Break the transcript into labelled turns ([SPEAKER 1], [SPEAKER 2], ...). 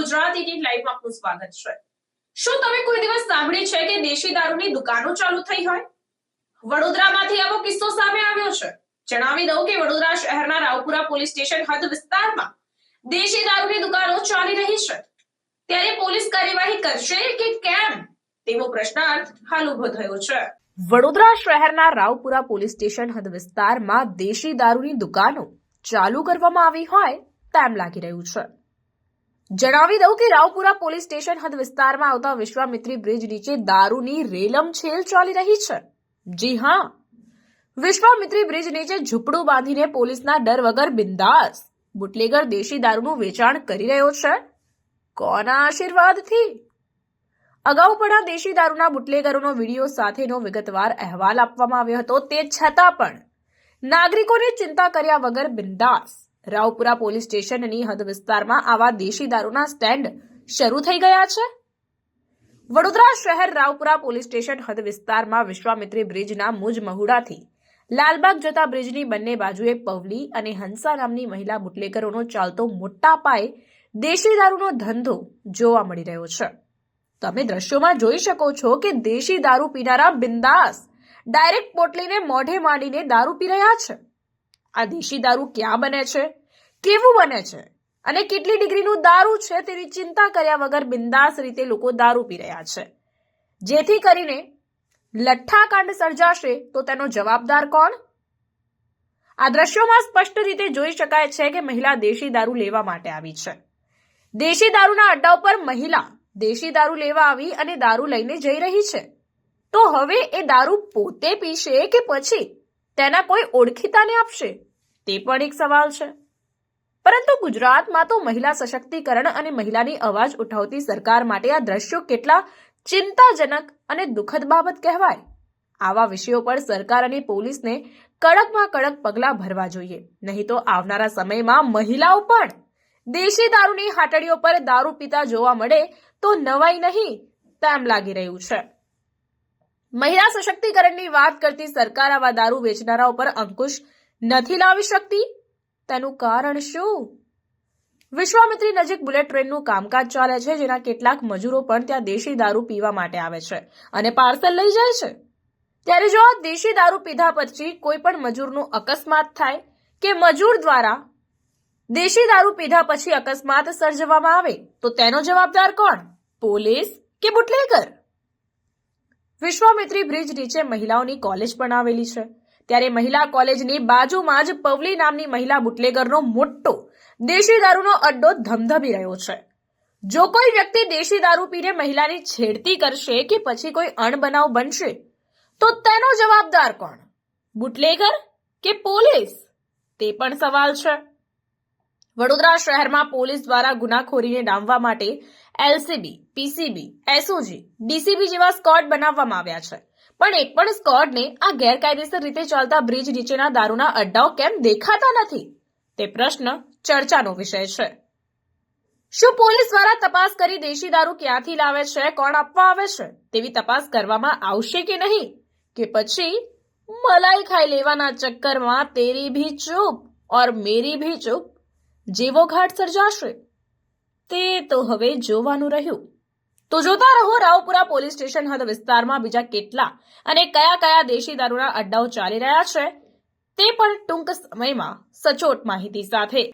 [SPEAKER 1] ગુજરાત 18 લાઈવમાં આપનું સ્વાગત છે। શું તમે કોઈ દિવસ સાંભળ્યું છે કે દેશી દારૂની દુકાનો ચાલુ થઈ હોય? વડોદરામાંથી આવો કિસ્સો સામે આવ્યો છે। જણાવી દઉં કે વડોદરા શહેરના રાવપુરા પોલીસ સ્ટેશન હદ વિસ્તારમાં દેશી દારૂની દુકાનો ચાલી રહી છે, ત્યારે પોલીસ કાર્યવાહી કરશે કે કેમ તેવો પ્રશ્નાર્થ હાલ ઉભો થયો છે। વડોદરા શહેરના રાવપુરા પોલીસ સ્ટેશન હદ વિસ્તારમાં દેશી દારૂની દુકાનો ચાલુ કરવામાં આવી હોય તેમ લાગી રહ્યું છે। જણાવી દઉં કે રાવપુરા પોલીસ સ્ટેશન હદ વિસ્તારમાં આવતા વિશ્વામિત્રી બ્રિજ નીચે દારૂની રેલમછેલ ચાલી રહી છે। જી હા, વિશ્વામિત્રી બ્રિજ નીચે ઝૂંપડું બાંધીને પોલીસના ડર વગર બિંદાસ બુટલેગર દેશી દારૂનું વેચાણ કરી રહ્યો છે। કોના આશીર્વાદથી? અગાઉ પણ આ દેશી દારૂના બુટલેગરોનો વિડીયો સાથેનો વિગતવાર અહેવાલ આપવામાં આવ્યો હતો। તે છતાં પણ નાગરિકોની ચિંતા કર્યા વગર બિંદાસ રાવપુરા પોલીસ સ્ટેશનની હદ વિસ્તારમાં આવા દેશી દારૂના સ્ટેન્ડ શરૂ થઈ ગયા છે। વડોદરા શહેર રાવપુરા પોલીસ સ્ટેશન હદ વિસ્તારમાં વિશ્વામિત્રી બ્રિજના મુજ મહુડાથી લાલબાગ જતા બ્રિજની બંને બાજુએ પવલી અને હંસા નામની મહિલા બુટલેગરોનો ચાલતો મોટા પાયે દેશી દારૂનો ધંધો જોવા મળી રહ્યો છે। તમે દ્રશ્યોમાં જોઈ શકો છો કે દેશી દારૂ પીનારા બિંદાસ ડાયરેક્ટ પોટલીને મોઢે માંડીને દારૂ પી રહ્યા છે। આ દેશી દારૂ ક્યાં બને છે, કેવું બને છે અને કેટલી ડિગ્રીનું દારૂ છે તેની ચિંતા કર્યા વગર બિંદાસ રીતે લોકો દારૂ પી રહ્યા છે, જેથી કરીને લઠ્ઠાકાંડ સર્જાશે તો તેનો જવાબદાર કોણ? આ દ્રશ્યોમાં સ્પષ્ટ રીતે જોઈ શકાય છે કે મહિલા દેશી દારૂ લેવા માટે આવી છે। દેશી દારૂના અડ્ડા ઉપર મહિલા દેશી દારૂ લેવા આવી અને દારૂ લઈને જઈ રહી છે। તો હવે એ દારૂ પોતે પીશે કે પછી તેના કોઈ ઓળખીતાને આપશે, તે પણ એક સવાલ છે। પરંતુ ગુજરાતમાં તો મહિલા સશક્તિકરણ અને મહિલાની અવાજ ઉઠાવતી સરકાર માટે આ દ્રશ્યો કેટલા ચિંતાજનક અને દુઃખદ બાબત કહેવાય। આવા વિષયો પર સરકાર અને પોલીસને કડકમાં કડક પગલાં ભરવા જોઈએ, નહીં તો આવનારા સમયમાં મહિલાઓ પણ દેશી દારૂની હાટડીઓ પર દારૂ પીતા જોવા મળે તો નવાઈ નહીં તેમ લાગી રહ્યું છે। મહિલા સશક્તિકરણની વાત કરતી સરકાર આવા દારૂ વેચનારાઓ પર અંકુશ નથી લાવી શકતી, તેનું કારણ શું? વિશ્વામિત્રી નજીક બુલેટ ટ્રેનનું કામકાજ ચાલે છે, જેના કેટલાક મજૂરો પણ ત્યાં દેશી દારૂ પીવા માટે આવે છે અને પાર્સલ લઈ જાય છે। ત્યારે જો આ દેશી દારૂ પીધા પછી કોઈ પણ મજૂરનું અકસ્માત થાય કે મજૂર દ્વારા દેશી દારૂ પીધા પછી અકસ્માત સર્જવામાં આવે તો તેનો જવાબદાર કોણ? પોલીસ કે બુટલેગર? વિશ્વામિત્રી બ્રિજ નીચે મહિલાઓની કોલેજ પણ આવેલી છે, ત્યારે મહિલા કોલેજની બાજુમાં જ પવલી નામની મહિલા બુટલેગરનો મોટો દેશી દારૂનો અડ્ડો ધમધમી રહ્યો છે। જો કોઈ વ્યક્તિ દેશી દારૂ પીને મહિલાની છેડતી કરશે કે પછી કોઈ અણબનાવ બનશે તો તેનો જવાબદાર કોણ? બુટલેગર કે પોલીસ? તે પણ સવાલ છે। વડોદરા શહેરમાં પોલીસ દ્વારા ગુનાખોરીને ડામવા માટે એલસીબી, પીસીબી, એસઓજી, ડીસીબી જેવા સ્કોડ બનાવવામાં આવ્યા છે, પણ એક પણ સ્કોડને આ ગેરકાયદેસર રીતે ચાલતા બ્રિજ નીચેના દારૂના અડ્ડાઓ કેમ દેખાતા નથી, તે પ્રશ્ન ચર્ચાનો વિષય છે। શું પોલીસ દ્વારા તપાસ કરી દેશી દારૂ ક્યાંથી લાવે છે, કોણ આપવા આવે છે તેવી તપાસ કરવામાં આવશે કે નહીં, કે પછી મલાઈ ખાઈ લેવાના ચક્કરમાં તેરી ભી ચૂપ ઓર મેરી ભી ચૂપ જેવો ઘાટ સર્જાશે તે તો હવે જોવાનું રહ્યું। તો જોતા રહો રાવપુરા પોલીસ સ્ટેશન હદ વિસ્તારમાં બીજા કેટલા અને કયા કયા દેશી દારૂના અડ્ડાઓ ચાલી રહ્યા છે, તે પણ ટૂંક સમયમાં સચોટ માહિતી સાથે।